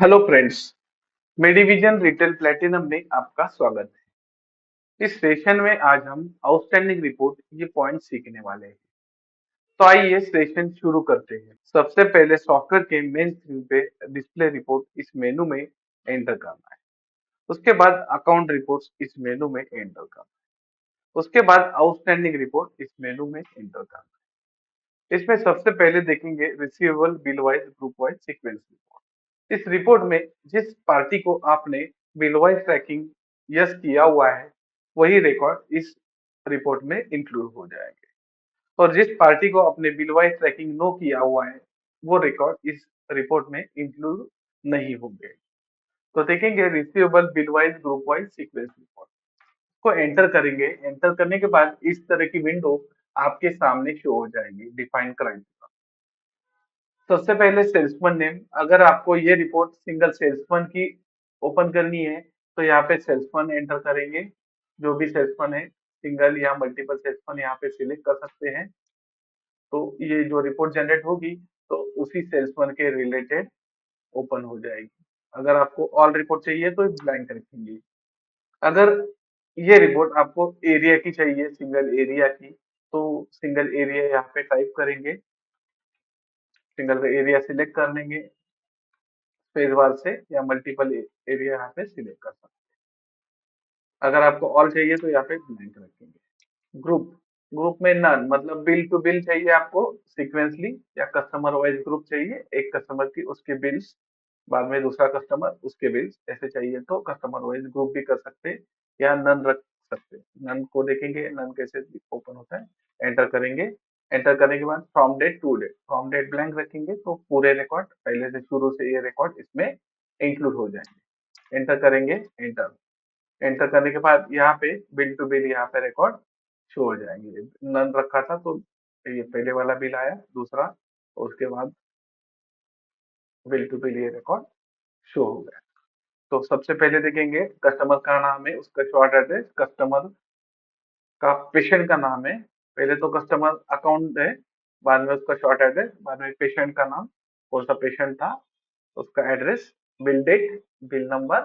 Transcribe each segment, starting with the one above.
Hello friends. Medivision retail platinum में आपका स्वागत है। इस सेशन में आज हम आउटस्टैंडिंग रिपोर्ट ये पॉइंट सीखने वाले हैं। तो आइए सेशन शुरू करते हैं। सबसे पहले सॉफ्टवेयर के मेन स्क्रीन पे डिस्प्ले रिपोर्ट इस मेनू में एंटर करना है। उसके बाद अकाउंट रिपोर्ट्स इस मेनू में एंटर करना है। उसके बाद आउटस्टैंडिंग रिपोर्ट इस मेनू में एंटर करना है। इसमें सबसे पहले देखेंगे receivable bill wise group wise sequence report. इस रिपोर्ट में जिस पार्टी को आपने बिल वाइज ट्रैकिंग यस किया हुआ है वही रिकॉर्ड इस रिपोर्ट में इंक्लूड हो जाएंगे, और जिस पार्टी को आपने बिल वाइज ट्रैकिंग नो किया हुआ है वो रिकॉर्ड इस रिपोर्ट में इंक्लूड नहीं होंगे। तो देखेंगे receivable bill wise group wise sequence report को एंटर करेंगे। एंटर करने के बाद इस तरह की विंडो आपके सामने शो हो जाएगी। डिफाइन क्राइटेरिया, सबसे पहले सेल्समैन नेम। अगर आपको ये रिपोर्ट सिंगल सेल्समैन की ओपन करनी है तो यहाँ पे सेल्समैन एंटर करेंगे। जो भी सेल्समैन है, सिंगल या मल्टीपल सेल्समैन यहाँ पे सिलेक्ट कर सकते हैं। तो ये जो रिपोर्ट जनरेट होगी तो उसी सेल्समैन के रिलेटेड ओपन हो जाएगी। अगर आपको ऑल रिपोर्ट चाहिए तो ब्लैंक रखेंगे। अगर ये रिपोर्ट आपको एरिया की चाहिए, सिंगल एरिया की, तो सिंगल एरिया यहाँ पे टाइप करेंगे। सिंगल एरिया सिलेक्ट कर लेंगे स्पेस बार से, या मल्टीपल एरिया यहाँ पे सिलेक्ट कर सकते हैं। अगर आपको ऑल चाहिए तो यहाँ पे ब्लैंक रखेंगे। ग्रुप, ग्रुप में नन मतलब बिल टू बिल चाहिए आपको सीक्वेंसली, या कस्टमर वाइज ग्रुप चाहिए, एक कस्टमर की उसके बिल्स बाद में दूसरा कस्टमर उसके बिल्स ऐसे चाहिए तो कस्टमर वाइज ग्रुप भी कर सकते हैं, या नन रख सकते हैं। नन को देखेंगे नन कैसे ओपन होता है। एंटर करेंगे। एंटर करने के बाद from date to date, from date blank रखेंगे तो पूरे रिकॉर्ड पहले से शुरू से ये रिकॉर्ड इसमें इंक्लूड हो जाएंगे। एंटर करेंगे। एंटर, एंटर करने के बाद यहाँ पे बिल टू बिल यहाँ पे रिकॉर्ड शो हो जाएंगे। नन रखा था तो ये पहले वाला बिल आया, दूसरा, और उसके बाद बिल टू बिल ये रिकॉर्ड शो हो गया। तो सबसे पहले देखेंगे कस्टमर का नाम है, उसका शॉर्ट एड्रेस, कस्टमर का पेशेंट का नाम है। पहले तो कस्टमर अकाउंट है, बाद में उसका शॉर्ट एड्रेस, बाद में पेशेंट का नाम, कौन सा पेशेंट था, उसका address, bill date, bill number,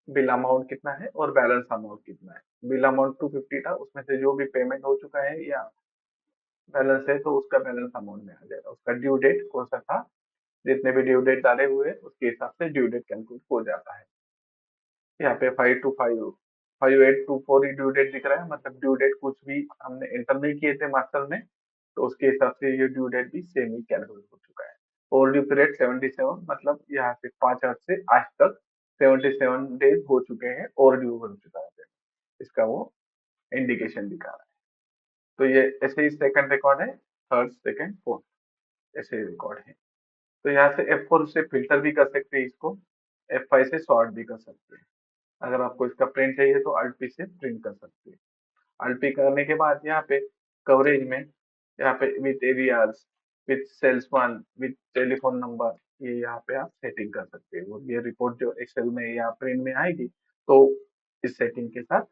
bill amount कितना है और बैलेंस अमाउंट कितना है। बिल अमाउंट 250 था, उसमें से जो भी पेमेंट हो चुका है या बैलेंस है तो उसका बैलेंस अमाउंट में आ जाएगा। उसका ड्यू डेट कौन सा था, जितने भी ड्यू डेट डाले हुए उसके हिसाब से ड्यू डेट कैलकुलेट हो जाता है। यहाँ पे 5824 ही ड्यू डेट दिख रहा है, मतलब ड्यू डेट कुछ भी हमने एंटर नहीं किए थे मास्टर में, तो उसके हिसाब से ये ड्यू डेट भी सेम ही कैलकुलेट हो चुका है। ओवर ड्यू पीरियड 77, मतलब यहाँ पे 5 से आज तक 77 डेज हो चुके हैं, ओवर ड्यू हो चुका है, इसका वो इंडिकेशन दिखा रहा है। तो ये ऐसे ही सेकंड रिकॉर्ड है, थर्ड सेकंड फोर्थ ऐसे रिकॉर्ड है। तो यहाँ से F4 से फिल्टर भी कर सकते हैं इसको, F5 से सॉर्ट भी कर सकते हैं। अगर आपको इसका प्रिंट चाहिए तो Alt P से प्रिंट कर सकते हैं। Alt P करने के बाद यहाँ पे कवरेज में, यहाँ पे with areas, with salesman, with telephone number, ये यहाँ पे आप सेटिंग कर सकते हैं। और ये रिपोर्ट जो एक्सेल में या प्रिंट में आएगी तो इस सेटिंग के साथ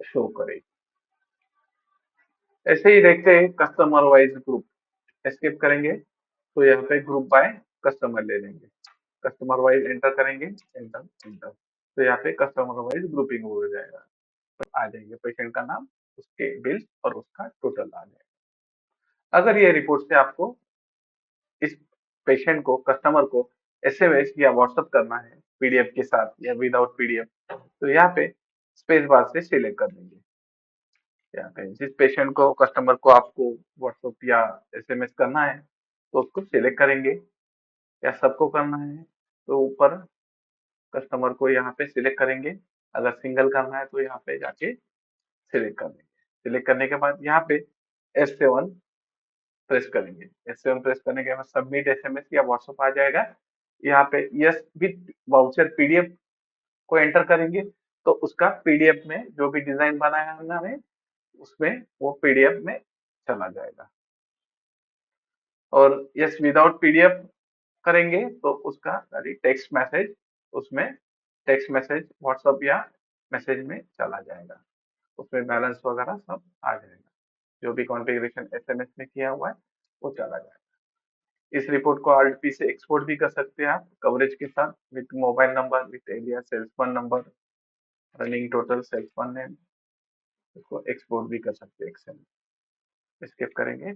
शो करेगी। ऐसे ही देखते हैं कस्टमर वाइज ग्रुप। एस्केप करेंगे तो यहाँ पे ग्रुप बाय कस्टमर ले लेंगे। कस्टमर वाइज एंटर करेंगे। एंटर, एंटर, तो यहाँ पे कस्टमर वाइज ग्रुपिंग हो जाएगा। आ जाएंगे पेशेंट का नाम, उसके बिल और उसका टोटल आ जाएगा। अगर ये रिपोर्ट से आपको इस पेशेंट को, कस्टमर को एसएमएस या व्हाट्सएप करना है पीडीएफ के साथ या विदाउट पीडीएफ, तो यहाँ पे स्पेस बार से सिलेक्ट कर देंगे। यहाँ पे जिस पेशेंट को, कस्टमर को आपको व्हाट्सएप या एसएमएस करना है तो उसको सिलेक्ट करेंगे, या सबको करना है तो ऊपर कस्टमर को यहाँ पे सिलेक्ट करेंगे। अगर सिंगल करना है तो यहाँ पे जाके सिलेक्ट कर देंगे। सिलेक्ट करने के बाद यहाँ पे F7 प्रेस करेंगे। F7 प्रेस करने के बाद सबमिट एसएमएस या व्हाट्सएप आ जाएगा। यहाँ पे यस विथ वाउचर पीडीएफ को एंटर करेंगे तो उसका पीडीएफ में जो भी डिजाइन बनाया है हमने उसमें वो पीडीएफ में चला जाएगा। और यस विदाउट पीडीएफ करेंगे तो उसका टेक्स्ट मैसेज, उसमें टेक्स्ट मैसेज व्हाट्सएप या मैसेज में चला जाएगा। उसमें बैलेंस वगैरह सब आ जाएगा। जो भी कॉन्फ़िगरेशन एसएमएस में किया हुआ है वो चला जाएगा। इस रिपोर्ट को आरडीपी से एक्सपोर्ट भी कर सकते हैं आप कवरेज के साथ, with mobile number, with area, sales one number, running total, sales one name. इसको एक्सपोर्ट भी कर सकते हैं एक्सेल में। स्किप करेंगे।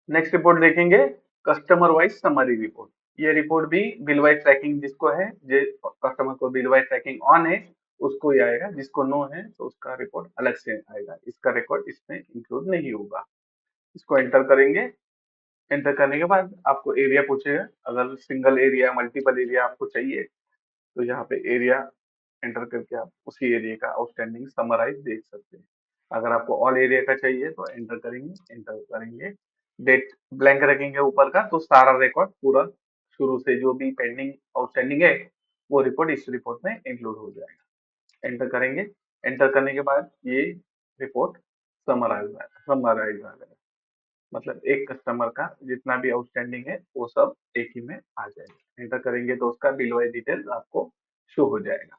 नेक्स्ट रिपोर्ट देखेंगे, कस्टमर वाइज समरी रिपोर्ट। ये रिपोर्ट भी बिल वाइज ट्रैकिंग जिसको है, कस्टमर को बिल वाइज ट्रैकिंग ऑन है उसको ही आएगा, जिसको नो है तो उसका रिपोर्ट अलग से आएगा, इसका रिकॉर्ड इसमें इंक्लूड नहीं होगा। इसको एंटर करेंगे। एंटर करने के बाद आपको एरिया पूछेगा, अगर सिंगल एरिया मल्टीपल एरिया आपको चाहिए तो यहाँ पे एरिया एंटर करके आप उसी एरिया का आउटस्टैंडिंग समराइज देख सकते हैं। अगर आपको ऑल एरिया का चाहिए तो एंटर करेंगे, डेट ब्लैंक रखेंगे ऊपर का, तो सारा रिकॉर्ड पूरा शुरू से जो भी पेंडिंग आउटस्टैंडिंग है वो रिपोर्ट इस रिपोर्ट में इंक्लूड हो जाएगा। एंटर करेंगे। एंटर करने के बाद ये रिपोर्ट समराइज आ जाएगा, मतलब एक कस्टमर का जितना भी आउटस्टैंडिंग है वो सब एक ही में आ जाएगा। एंटर करेंगे तो उसका बिल वाइज डिटेल आपको शो हो जाएगा।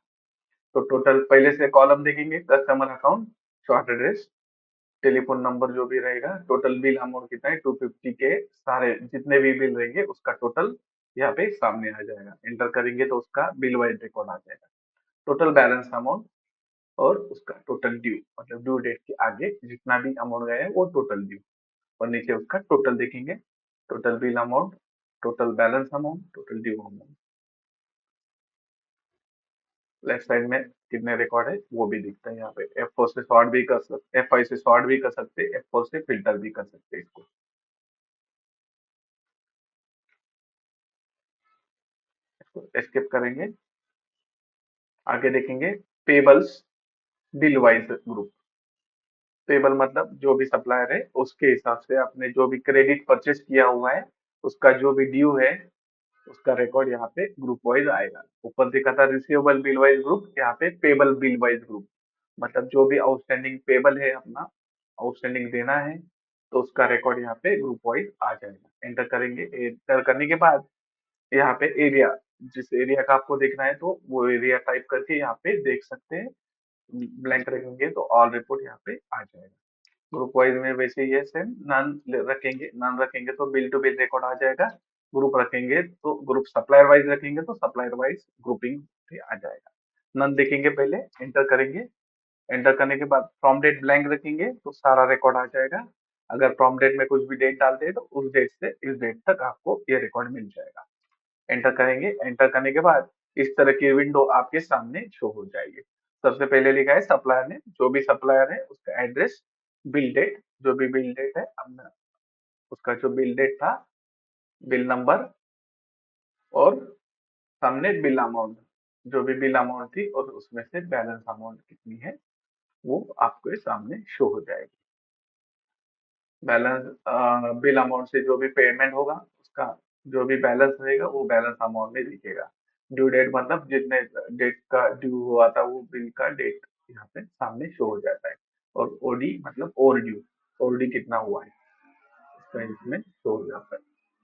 तो टोटल पहले से कॉलम देखेंगे, customer account, short address, telephone number जो भी रहेगा, टोटल बिल अमाउंट कितना है 250 के, सारे जितने भी बिल रहेंगे उसका टोटल यहाँ पे सामने आ जाएगा। एंटर करेंगे तो उसका बिल वाइज रिकॉर्ड आ जाएगा, टोटल बैलेंस अमाउंट और उसका टोटल ड्यू, मतलब ड्यू डेट के आगे जितना भी अमाउंट गया है वो टोटल ड्यू, और नीचे उसका टोटल देखेंगे, total bill amount, total balance amount, total due amount. Left side में कितने रिकॉर्ड है वो भी दिखता है यहाँ पे। F4 से सॉर्ट भी कर सकते, F5 से सॉर्ट भी कर सकते, F4 से फिल्टर भी कर सकते इसको। स्किप करेंगे। आगे देखेंगे payables bill wise group. Payable मतलब जो भी सप्लायर है उसके हिसाब से आपने जो भी क्रेडिट परचेज किया हुआ है उसका जो भी ड्यू है उसका रिकॉर्ड यहाँ पे ग्रुप वाइज आएगा। ऊपर दिखा था रिसीवेबल बिल वाइज ग्रुप, यहाँ पे पेबल बिल वाइज ग्रुप, मतलब जो भी आउटस्टैंडिंग पेबल है अपना आउटस्टैंडिंग देना है तो उसका रिकॉर्ड यहाँ पे ग्रुप वाइज आ जाएगा। एंटर करेंगे। एंटर करने के बाद यहाँ पे एरिया, जिस एरिया का आपको देखना है तो वो एरिया टाइप करके यहाँ पे देख सकते हैं। ब्लैंक रखेंगे तो ऑल रिपोर्ट यहाँ पे आ जाएगा। ग्रुप वाइज में वैसे ही है सेम, नन रखेंगे तो बिल टू बिल रिकॉर्ड आ जाएगा। ग्रुप रखेंगे तो ग्रुप, सप्लायर वाइज रखेंगे तो सप्लायर वाइज ग्रुपिंग भी आ जाएगा। नन देखेंगे पहले, एंटर करेंगे। एंटर करने के बाद फ्रॉम डेट ब्लैंक रखेंगे तो सारा रिकॉर्ड आ जाएगा। अगर फ्रॉम डेट में कुछ भी डेट डालते हैं तो उस डेट से इस डेट तक आपको ये रिकॉर्ड मिल जाएगा। एंटर करेंगे। एंटर करने के बाद इस तरह की विंडो आपके सामने शो हो जाएगी। सबसे पहले लिखा है सप्लायर ने, जो भी सप्लायर है उसका एड्रेस, बिल डेट, जो भी बिल डेट है हमने उसका जो बिल डेट था, बिल नंबर, और सामने बिल अमाउंट, जो भी बिल अमाउंट थी और उसमें से बैलेंस अमाउंट कितनी है वो आपके सामने शो हो जाएगी। बैलेंस बिल अमाउंट से जो भी पेमेंट होगा उसका जो भी बैलेंस रहेगा वो बैलेंस अमाउंट में दिखेगा। ड्यू डेट मतलब जितने डेट का ड्यू हुआ था वो बिल का डेट यहाँ पे सामने शो हो जाता है। और ओडी मतलब ओवर ड्यू, ओवर ड्यू कितना हुआ है इसका इसमें शो हो जाता है।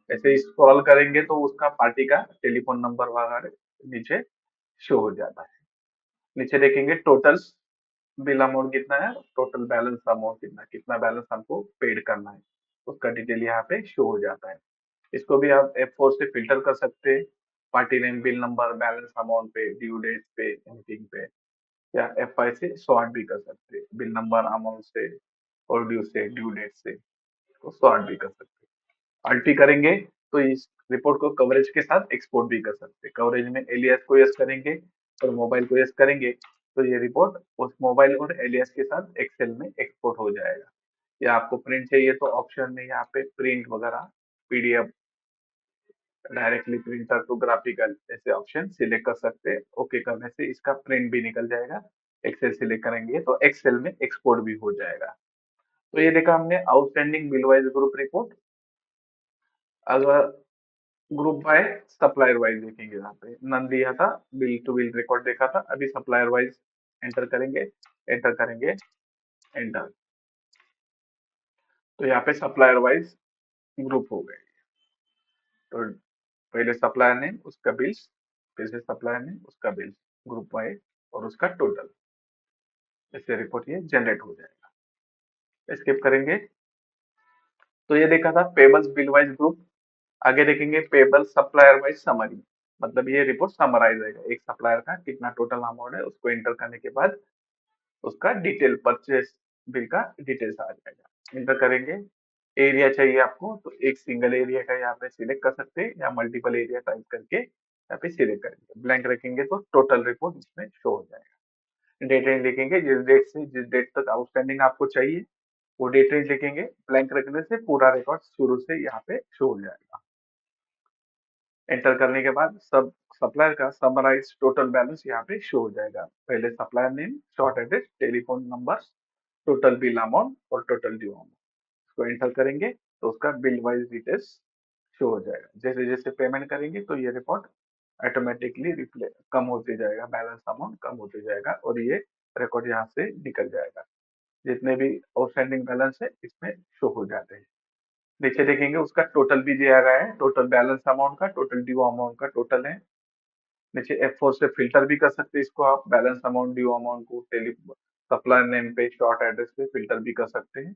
ऐसे स्क्रॉल करेंगे तो उसका पार्टी का टेलीफोन नंबर वगैरह नीचे शो हो जाता है। नीचे देखेंगे टोटल बिल अमाउंट कितना है, टोटल बैलेंस अमाउंट कितना, कितना बैलेंस हमको पेड करना है उसका डिटेल यहाँ पे शो हो जाता है। इसको भी आप F4 से फिल्टर कर सकते हैं, party name, bill number, balance amount पे, ड्यू डेट पे, एनीथिंग पे, या F5 से सॉर्ट भी कर सकते हैं, बिल नंबर, अमाउंट से और ड्यू से, ड्यू डेट से तो सॉर्ट भी कर सकते हैं। अल्टी करेंगे तो इस रिपोर्ट को कवरेज के साथ एक्सपोर्ट भी कर सकते हैं। कवरेज में एलियास को यस करेंगे और मोबाइल को यस करेंगे तो ये रिपोर्ट उस मोबाइल और एलियास के साथ एक्सेल में एक्सपोर्ट हो जाएगा। या आपको प्रिंट चाहिए तो ऑप्शन में यहाँ पे प्रिंट वगैरह, PDF, directly printer to graphical, ऐसे ऑप्शन सिलेक्ट कर सकते हैं। ओके करने से इसका प्रिंट भी निकल जाएगा। एक्सेल सिलेक्ट करेंगे तो एक्सेल में एक्सपोर्ट भी हो जाएगा। तो ये देखा हमने outstanding bill wise group report. अगर ग्रुप बाय सप्लायर वाइज देखेंगे, यहाँ पे नन दिया था, बिल टू बिल रिकॉर्ड देखा था, अभी सप्लायर वाइज एंटर करेंगे। एंटर करेंगे। एंटर। तो यहाँ पे सप्लायर वाइज ग्रुप हो गए। तो पहले सप्लायर नेम उसका बिल्स, फिर से सप्लायर नेम उसका बिल्स, ग्रुप वाइज और उसका टोटल, इससे रिपोर्ट ये जनरेट हो जाएगा। स्किप करेंगे। तो ये देखा था पेबल्स बिल वाइज ग्रुप। आगे देखेंगे पेबल सप्लायर वाइज समरी, मतलब ये रिपोर्ट समराइज रहेगा, एक सप्लायर का कितना टोटल अमाउंट है उसको एंटर करने के बाद उसका डिटेल परचेस बिल का डिटेल्स आ जाएगा। इंटर करेंगे, एरिया चाहिए आपको तो एक सिंगल एरिया का यहाँ पे सिलेक्ट कर सकते हैं या मल्टीपल एरिया टाइप करके यहाँ पे सिलेक्ट करेंगे। ब्लैंक रखेंगे तो टोटल रिपोर्ट इसमें शो हो जाएगा। डेट रेंज लिखेंगे, जिस डेट से जिस डेट तक आउटस्टैंडिंग आपको चाहिए वो डेट रेंज लिखेंगे। ब्लैंक रखने से पूरा रिकॉर्ड शुरू से यहाँ पे शो हो जाएगा। एंटर करने के बाद सब सप्लायर का समराइज टोटल बैलेंस यहाँ पे शो हो जाएगा। पहले supplier name, short address, telephone number, total bill amount और टोटल ड्यू अमाउंट, इसको एंटर करेंगे तो उसका बिल वाइज डिटेल्स शो हो जाएगा। जैसे जैसे पेमेंट करेंगे तो ये रिपोर्ट ऑटोमेटिकली रिप्ले कम होते जाएगा, बैलेंस अमाउंट कम होते जाएगा और ये रिकॉर्ड यहाँ से निकल जाएगा। जितने भी आउटस्टैंडिंग बैलेंस है इसमें शो हो जाते हैं। नीचे देखेंगे उसका टोटल भी दिया गया है, टोटल बैलेंस अमाउंट का, टोटल ड्यू अमाउंट का टोटल है। नीचे F4 से फिल्टर भी कर सकते हैं इसको आप, बैलेंस अमाउंट, ड्यू अमाउंट को टेली सप्लायर नेम पे, शॉर्ट एड्रेस पे फिल्टर भी कर सकते हैं।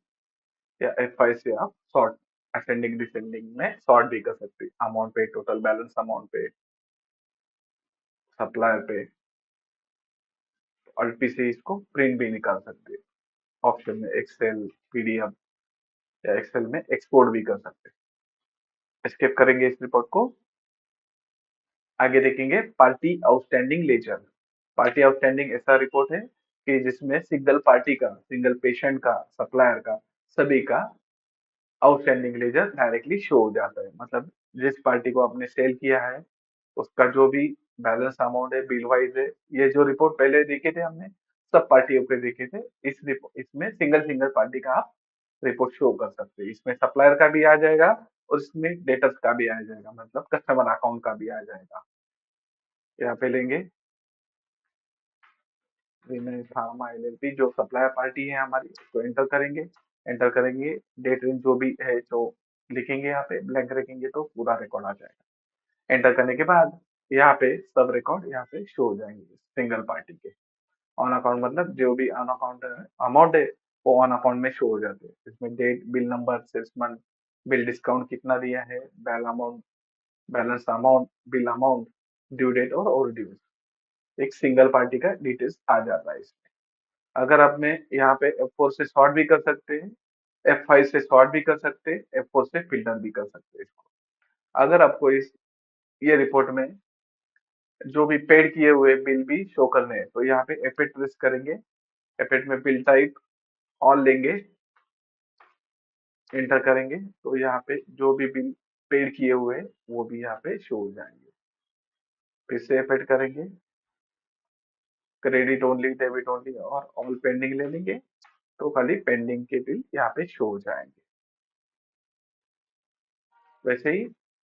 या F5 से आप सॉर्ट असेंडिंग डिसेंडिंग में सॉर्ट भी कर सकते हैं, अमाउंट पे, टोटल बैलेंस अमाउंट पे, सप्लायर पे। अल्ट पी से इसको प्रिंट भी निकाल सकते हैं, ऑप्शन में एक्सेल, पीडीएफ या एक्सेल में एक्सपोर्ट भी कर सकते हैं। स्किप करेंगे इस रिपोर्ट को। आगे देखेंगे party outstanding ledger. Party outstanding ऐसा रिपोर्ट है कि जिसमें सिंगल पार्टी का, सिंगल पेशेंट का, सप्लायर का, सभी का आउटस्टैंडिंग लेजर डायरेक्टली शो हो जाता है। मतलब जिस पार्टी को आपने सेल किया है उसका जो भी बैलेंस अमाउंट है, बिल वाइज है, ये जो रिपोर्ट पहले देखे थे हमने सब पार्टियों के देखे थे, इसमें सिंगल सिंगल पार्टी का आप रिपोर्ट शो कर सकते हैं। इसमें सप्लायर का भी आ जाएगा और इसमें डेटर्स का भी आ जाएगा, मतलब कस्टमर अकाउंट का भी आ जाएगा। यहाँ पे लेंगे विनय फार्मा एलएलपी, जो सप्लायर पार्टी है हमारी, उसको एंटर करेंगे। एंटर करेंगे, डेट रेंज जो भी है जो लिखेंगे, यहाँ पे ब्लैंक रखेंगे तो पूरा रिकॉर्ड आ जाएगा। एंटर करने के बाद यहाँ पे सब रिकॉर्ड यहाँ पे शो हो जाएंगे सिंगल पार्टी के। ऑन अकाउंट मतलब जो भी ऑन अकाउंट अमाउंट है वो ऑन अकाउंट में शो हो जाते हैं। इसमें date, bill number, sales month, bill discount कितना दिया है, bal amount, balance amount, bill amount, due date और ओवर ड्यू, एक सिंगल पार्टी का डिटेल्स आ जाता है इसमें। अगर आप में यहाँ पे F4 से सॉर्ट भी कर सकते हैं, F5 से सॉर्ट भी कर सकते हैं, F4 से फिल्टर भी कर सकते हैं इसको। अगर आपको इस ये रिपोर्ट में जो भी पेड किए हुए बिल भी शो करने हैं तो यहाँ पे F8 प्रेस करेंगे। F8 में बिल टाइप ऑल लेंगे, एंटर करेंगे तो यहाँ पे जो भी बिल पेड किए हुए हैं वो भी यहाँ पे शो हो जाएंगे। फिर से F8 करेंगे, क्रेडिट ओनली, डेबिट ओनली और ऑल पेंडिंग ले लेंगे तो खाली पेंडिंग के बिल यहाँ पे शो हो जाएंगे। वैसे ही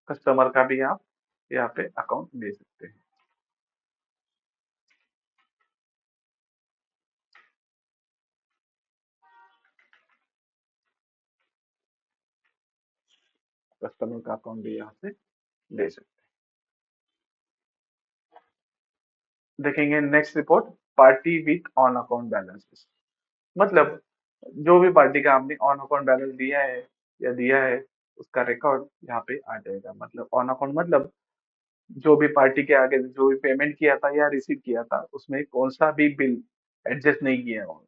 कस्टमर का भी आप यहाँ पे अकाउंट दे सकते हैं। कस्टमर का अकाउंट भी यहाँ से दे सकते हैं। देखेंगे next report, party with on account balances. मतलब जो भी पार्टी का आपने ऑन अकाउंट बैलेंस दिया है या दिया है उसका रिकॉर्ड यहाँ पे आ जाएगा। मतलब ऑन अकाउंट मतलब जो भी पार्टी के आगे जो भी पेमेंट किया था या रिसीव किया था उसमें कौन सा भी बिल एडजस्ट नहीं किया हो।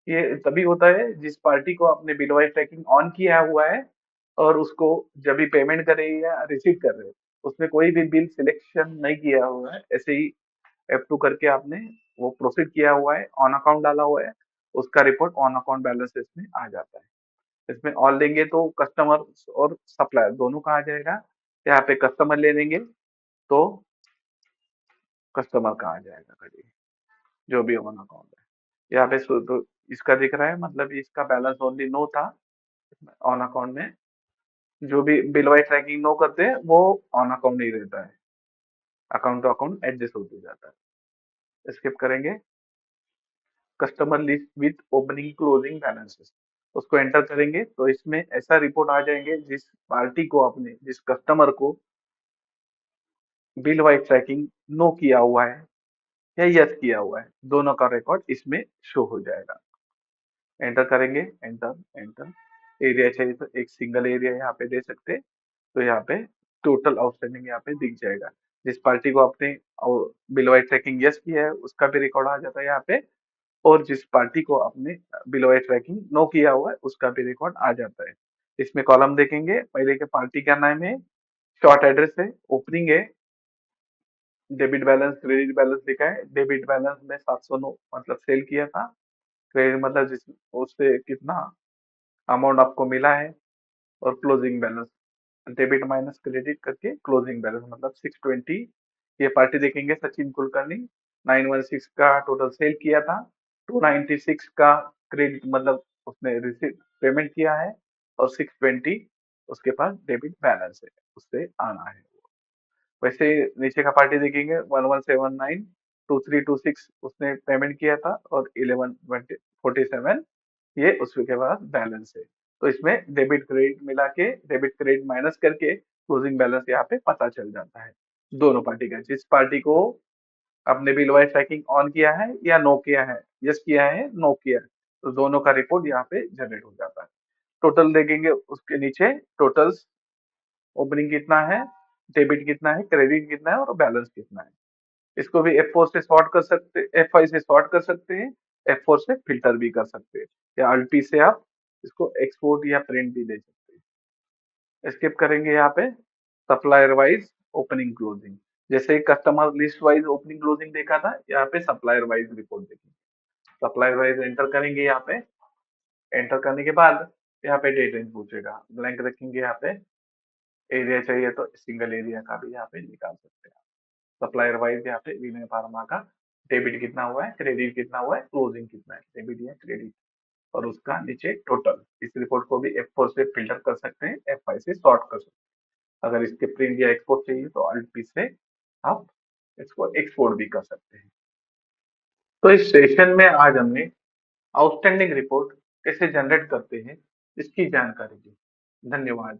ये तभी होता है जिस पार्टी को आपने बिल वाइज ट्रैकिंग ऑन किया हुआ है और उसको जब भी पेमेंट कर रही है या रिसीव कर रहे हो उसमें कोई भी बिल सिलेक्शन नहीं किया हुआ है, ऐसे ही F2 करके आपने वो प्रोसीड किया हुआ है, ऑन अकाउंट डाला हुआ है, उसका रिपोर्ट ऑन अकाउंट बैलेंसेस में आ जाता है। इसमें ऑल देंगे तो कस्टमर और सप्लायर दोनों का आ जाएगा। यहाँ पे कस्टमर ले लेंगे तो कस्टमर का आ जाएगा कभी, जो भी ऑन अकाउंट है। यहाँ पे तो इसका दिख रहा है, मतलब इसका बैलेंस ओनली नो था ऑन अकाउंट में। जो भी बिल वाइज ट्रैकिंग नो करते हैं वो ऑन अकाउंट नहीं रहता है, अकाउंट टू अकाउंट एडजस्ट होते जाता है। स्किप करेंगे, customer list with opening closing balances, उसको एंटर करेंगे तो इसमें ऐसा रिपोर्ट आ जाएंगे जिस पार्टी को आपने, जिस कस्टमर को बिल वाइज ट्रैकिंग नो किया हुआ है या यस किया हुआ है, दोनों का रिकॉर्ड इसमें शो हो जाएगा। एंटर करेंगे, एंटर एंटर। एरिया चाहिए तो एक सिंगल एरिया यहाँ पे दे सकते हैं, तो यहाँ पे टोटल आउटस्टैंडिंग यहाँ पे दिख जाएगा। जिस पार्टी को आपने बिल वाई ट्रैकिंग यस किया है उसका भी रिकॉर्ड आ जाता है यहाँ पे, और जिस पार्टी को आपने बिल वाई ट्रैकिंग नो किया हुआ है उसका भी रिकॉर्ड आ जाता है। इसमें कॉलम देखेंगे, पहले के पार्टी का नाम है, शॉर्ट एड्रेस है, ओपनिंग है, डेबिट बैलेंस क्रेडिट बैलेंस लिखा है। डेबिट बैलेंस में 709 मतलब सेल किया था, क्रेडिट मतलब जिस उससे कितना अमाउंट आपको मिला है, और closing balance debit minus credit करके क्लोजिंग बैलेंस मतलब 620। ये पार्टी देखेंगे सचिन कुलकर्णी, 916 का टोटल सेल किया था, 296 का क्रेडिट मतलब उसने रिसीव पेमेंट किया है, और 620 उसके पास डेबिट बैलेंस है, उससे आना है। वैसे नीचे का पार्टी देखेंगे 1179 2326 उसने पेमेंट किया था, और 1147 ये उसके पास बैलेंस है। तो इसमें डेबिट क्रेडिट मिला के, डेबिट क्रेडिट माइनस करके क्लोजिंग बैलेंस यहाँ पे पता चल जाता है दोनों पार्टी का। जिस पार्टी को आपने बिल वाइज ट्रैकिंग ऑन किया है या नो किया है, यस किया है नो किया है, तो दोनों का रिपोर्ट यहाँ पे जनरेट हो जाता है। टोटल देखेंगे उसके नीचे, टोटल्स ओपनिंग कितना है, डेबिट कितना है, क्रेडिट कितना है, और बैलेंस कितना है। इसको भी F4 से सॉर्ट कर सकते, F5 से सॉर्ट कर सकते हैं, F4 से फिल्टर भी कर सकते हैं, या Alt P से आप इसको एक्सपोर्ट या प्रिंट भी दे सकते हैं। स्किप करेंगे यहाँ पे सप्लायर वाइज ओपनिंग क्लोजिंग। जैसे customer list wise opening closing देखा था, यहाँ पे सप्लायर वाइज रिपोर्ट देखेंगे। सप्लायर वाइज एंटर करेंगे यहाँ पे, एंटर करने के बाद यहाँ पे डेट रेंज पूछेगा, ब्लैंक रखेंगे यहाँ पे। एरिया चाहिए तो सिंगल एरिया का भी यहाँ पे निकाल सकते हैं। सप्लायर वाइज यहाँ पे विनय फार्मा का डेबिट कितना हुआ है, क्रेडिट कितना हुआ है, क्लोजिंग कितना है, डेबिट या क्रेडिट, और उसका नीचे टोटल। इस रिपोर्ट को भी F4 से फिल्टर कर सकते हैं, F5 से सॉर्ट कर सकते हैं। अगर इसके प्रिंट या एक्सपोर्ट चाहिए तो Alt P से आप इसको एक्सपोर्ट भी कर सकते हैं। तो इस सेशन में आज हमने आउटस्टैंडिंग रिपोर्ट कैसे जनरेट करते हैं इसकी जानकारी दी। धन्यवाद।